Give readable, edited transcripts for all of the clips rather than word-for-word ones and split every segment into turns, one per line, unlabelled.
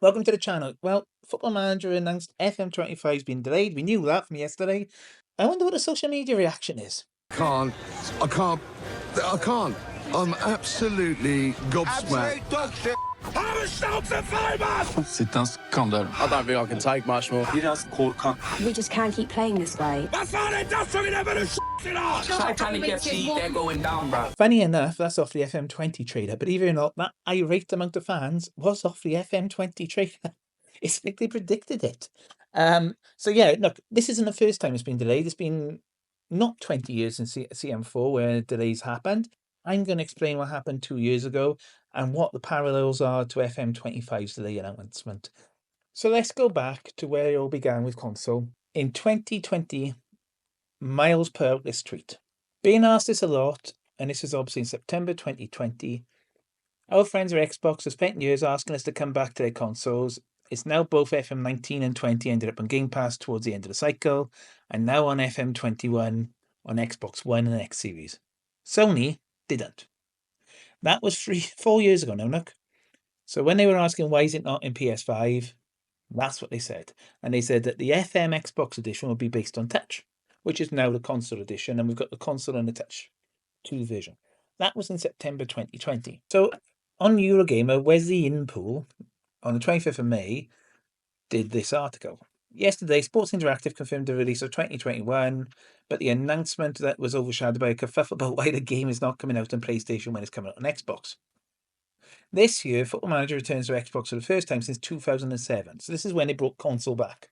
Welcome to the channel. Well, Football Manager announced FM25 has been delayed. We knew that from yesterday. I wonder what the social media reaction is.
I can't. I'm absolutely gobsmacked.
dog shit. I'm a Schnauzer Fiber!
C'est un scandale.
I don't think I can take much more. You just call cunt.
We just can't keep playing this way.
Was war denn das schon wieder für eine
Titanic FC, they're going down, bro.
Funny enough, that's off the FM20 trailer, but even not, that irate amount of fans was off the FM20 trailer. It's like they predicted it. So yeah, look, this isn't the first time it's been delayed. It's been not 20 years since CM4 where delays happened. I'm going to explain what happened 2 years ago and what the parallels are to FM25's delay announcement. So let's go back to where it all began with console. In 2020, Miles put out this tweet. Being asked this a lot, and this is obviously in September 2020. Our friends at Xbox have spent years asking us to come back to their consoles. It's now both FM19 and 20 ended up on Game Pass towards the end of the cycle, and now on FM21 on Xbox One and X Series. Sony didn't. That was 4 years ago now, look. So when they were asking why is it not in PS5, that's what they said. And they said that the FM Xbox edition will be based on touch, which is now the console edition, and we've got the console and the touch 2 version. That was in September 2020. So on Eurogamer, Wesley Inpool, on the 25th of May, did this article. Yesterday, Sports Interactive confirmed the release of 2021, but the announcement that was overshadowed by a kerfuffle about why the game is not coming out on PlayStation when it's coming out on Xbox. This year, Football Manager returns to Xbox for the first time since 2007, so this is when they brought console back.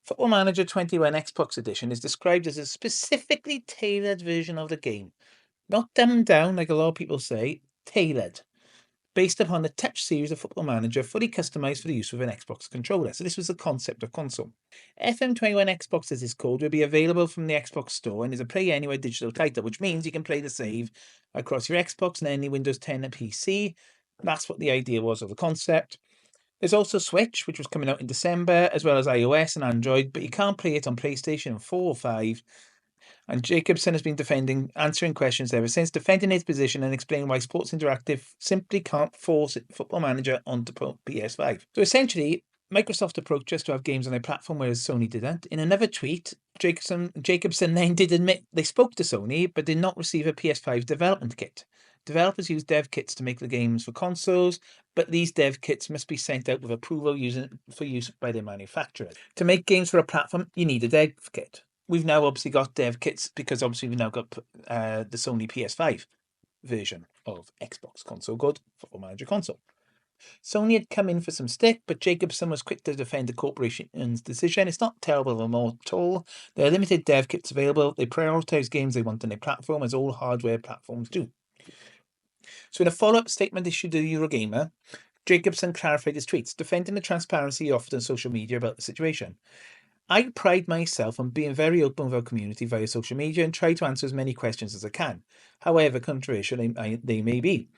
Football Manager 21 Xbox Edition is described as a specifically tailored version of the game. Not dumbed down like a lot of people say, tailored. Based upon the touch series of Football Manager, fully customised for the use of an Xbox controller. So this was the concept of console. FM21 Xbox, as it's called, will be available from the Xbox Store and is a Play Anywhere digital title, which means you can play the save across your Xbox and any Windows 10 and PC. That's what the idea was of the concept. There's also Switch, which was coming out in December, as well as iOS and Android, but you can't play it on PlayStation 4 or 5. And Jacobson has been answering questions ever since, defending his position and explaining why Sports Interactive simply can't force Football Manager onto PS5. So essentially, Microsoft approached us to have games on their platform, whereas Sony didn't. In another tweet, Jacobson then did admit they spoke to Sony, but did not receive a PS5 development kit. Developers use dev kits to make the games for consoles, but these dev kits must be sent out with approval for use by their manufacturers. To make games for a platform, you need a dev kit. We've now obviously got dev kits because obviously we've now got the Sony PS5 version of Xbox console called Football Manager console. Sony had come in for some stick, but Jacobson was quick to defend the corporation's decision. It's not terrible of them at all. There are limited dev kits available. They prioritise games they want on their platform, as all hardware platforms do. So in a follow-up statement issued to Eurogamer, Jacobson clarified his tweets, defending the transparency offered on social media about the situation. I pride myself on being very open with our community via social media and try to answer as many questions as I can, however controversial they may be.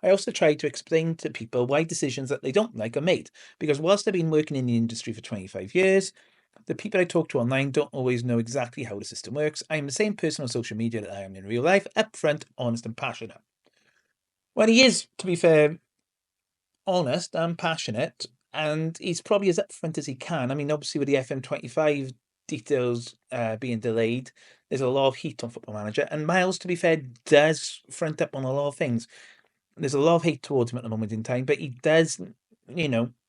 I also try to explain to people why decisions that they don't like are made, because whilst I've been working in the industry for 25 years, the people I talk to online don't always know exactly how the system works. I am the same person on social media that I am in real life, upfront, honest and passionate. Well, he is, to be fair, honest and passionate, and he's probably as upfront as he can. I mean, obviously with the FM25 details being delayed, there's a lot of heat on Football Manager, and Miles, to be fair, does front up on a lot of things. There's a lot of hate towards him at the moment in time, but he does,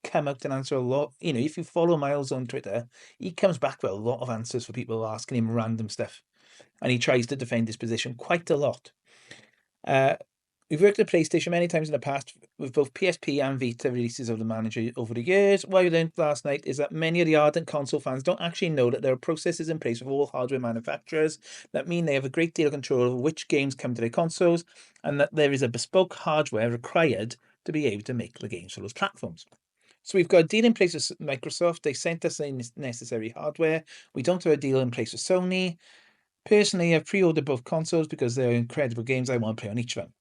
come out and answer a lot. If you follow Miles on Twitter, he comes back with a lot of answers for people asking him random stuff, and he tries to defend his position quite a lot. We've worked at PlayStation many times in the past with both PSP and Vita releases of the Manager over the years. What we learned last night is that many of the ardent console fans don't actually know that there are processes in place with all hardware manufacturers that mean they have a great deal of control over which games come to their consoles, and that there is a bespoke hardware required to be able to make the games for those platforms. So we've got a deal in place with Microsoft. They sent us the necessary hardware. We don't have a deal in place with Sony. Personally, I've pre-ordered both consoles because they're incredible games. I want to play on each of them.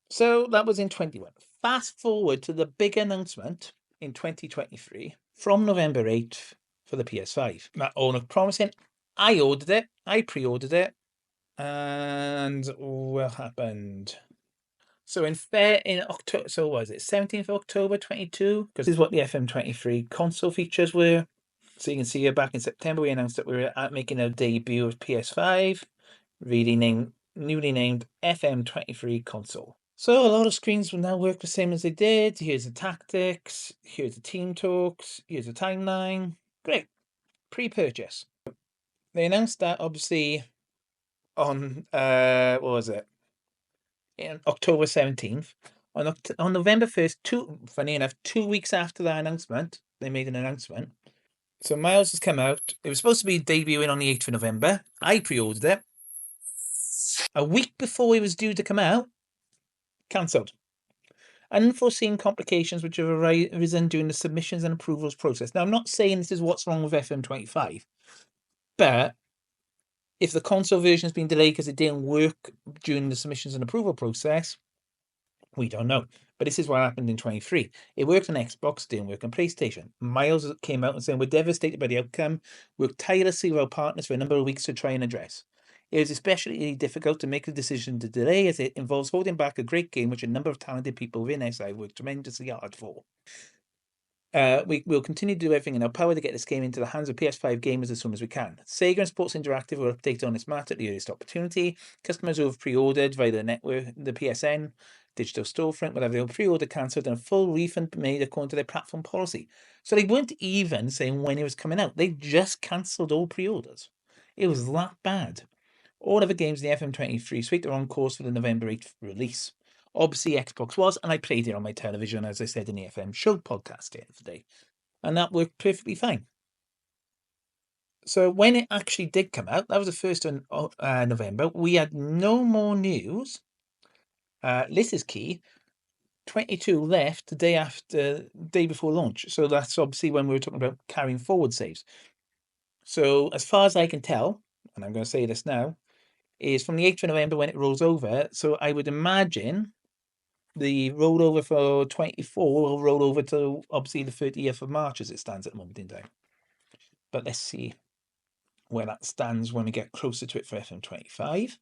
So that was in 21. Fast forward to the big announcement in 2023 from November 8th for the PS5. That all looked promising. I ordered it. I pre-ordered it. And what happened? So in October, so was it 17th of October 22? Because this is what the FM23 console features were. So you can see here back in September, we announced that we were making a debut of PS5, newly named FM23 console. So a lot of screens will now work the same as they did. Here's the tactics, here's the team talks, here's the timeline. Great. Pre-purchase. They announced that obviously on what was it? In October 17th. On November 1st, funny enough, 2 weeks after that announcement, they made an announcement. So Miles has come out. It was supposed to be debuting on the 8th of November. I pre-ordered it. A week before it was due to come out, cancelled. Unforeseen complications which have arisen during the submissions and approvals process. Now, I'm not saying this is what's wrong with FM25, but if the console version has been delayed because it didn't work during the submissions and approval process, we don't know. But this is what happened in 23. It worked on Xbox, didn't work on PlayStation. Miles came out and saying, "We're devastated by the outcome. Worked tirelessly with our partners for a number of weeks to try and address. It was especially difficult to make a decision to delay as it involves holding back a great game which a number of talented people within SI worked tremendously hard for. We will continue to do everything in our power to get this game into the hands of PS5 gamers as soon as we can. Sega and Sports Interactive will update on this matter at the earliest opportunity. Customers who have pre-ordered via the network, the PSN digital storefront will have their pre-order cancelled and a full refund made according to their platform policy." So they weren't even saying when it was coming out. They just cancelled all pre-orders. It was that bad. All other games in the FM23 suite are on course for the November 8th release. Obviously, Xbox was, and I played it on my television, as I said in the FM show podcast yesterday, and that worked perfectly fine. So when it actually did come out, that was the 1st of November, we had no more news. This is key. 22 left the day before launch. So that's obviously when we were talking about carrying forward saves. So as far as I can tell, and I'm going to say this now, is from the 8th of November when it rolls over. So I would imagine the rollover for 24 will roll over to obviously the 30th of March as it stands at the moment in time. But let's see where that stands when we get closer to it for FM25.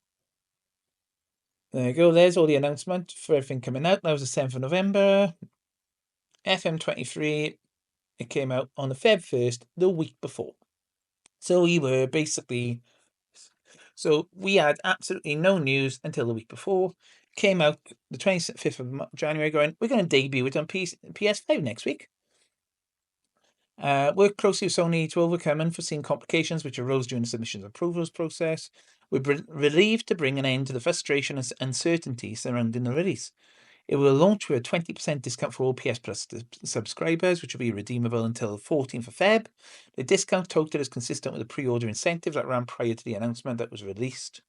There you go. There's all the announcement for everything coming out. That was the 7th of November. FM23, it came out on the Feb 1st, the week before. So we were basically... So we had absolutely no news until the week before. Came out the 25th of January going, we're going to debut it on PS5 next week. Worked closely with Sony to overcome unforeseen complications which arose during the submissions and approvals process. We're relieved to bring an end to the frustration and uncertainty surrounding the release. It will launch with a 20% discount for all PS Plus subscribers, which will be redeemable until the 14th of Feb. The discount total is consistent with the pre-order incentives that ran prior to the announcement that was released.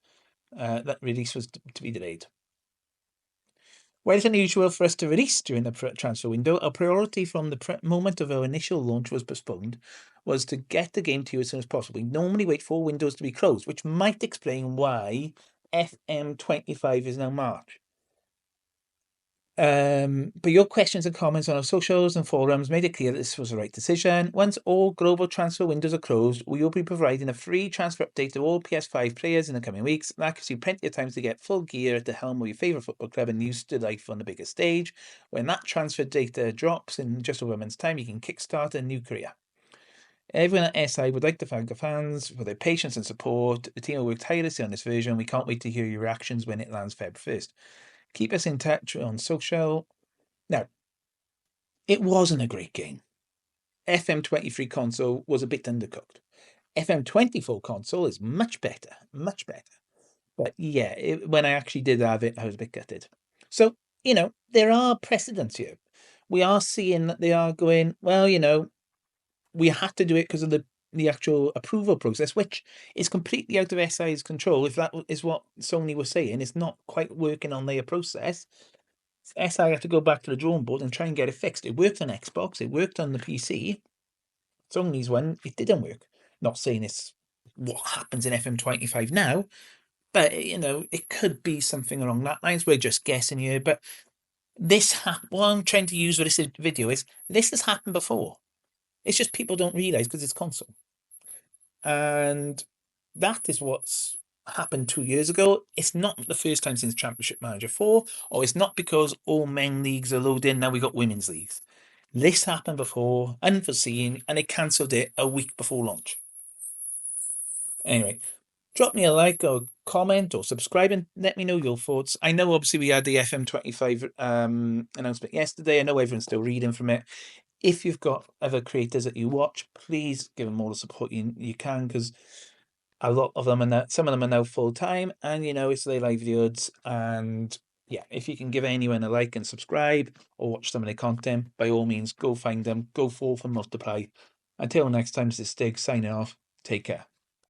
That release was to be delayed. While it's unusual for us to release during the transfer window, our priority from the moment of our initial launch was postponed was to get the game to you as soon as possible. We normally wait for windows to be closed, which might explain why FM25 is now March. But your questions and comments on our socials and forums made it clear that this was the right decision. Once all global transfer windows are closed, we will be providing a free transfer update to all PS5 players in the coming weeks. That gives you plenty of time to get full gear at the helm of your favourite football club and used to life on the biggest stage. When that transfer data drops in just over a month's time, you can kickstart a new career. Everyone at SI would like to thank the fans for their patience and support. The team will work tirelessly on this version. We can't wait to hear your reactions when it lands Feb 1st. Keep us in touch on social. Now, it wasn't a great game. FM23 console was a bit undercooked. FM24 console is much better, much better. But yeah, when I actually did have it, I was a bit gutted. So, there are precedents here. We are seeing that they are going, well, we had to do it because of the actual approval process, which is completely out of SI's control. If that is what Sony was saying, it's not quite working on their process. SI had to go back to the drawing board and try and get it fixed. It worked on Xbox, it worked on the PC. Sony's one, it didn't work. Not saying it's what happens in FM25 now, but it could be something along that lines. We're just guessing here, but what I'm trying to use with this video is this has happened before. It's just people don't realise because it's console. And that is what's happened 2 years ago. It's not the first time since Championship Manager 4, or it's not because all men leagues are loaded in, now we got women's leagues. This happened before, unforeseen, and they cancelled it a week before launch. Anyway, drop me a like or comment or subscribe and let me know your thoughts. I know obviously we had the FM25 announcement yesterday. I know everyone's still reading from it. If you've got other creators that you watch, please give them all the support you can, because a lot of them are now, some of them are now full time, and it's their livelihoods. And yeah, if you can give anyone a like and subscribe or watch some of their content, by all means, go find them, go forth and multiply. Until next time, this is Stig signing off. Take care.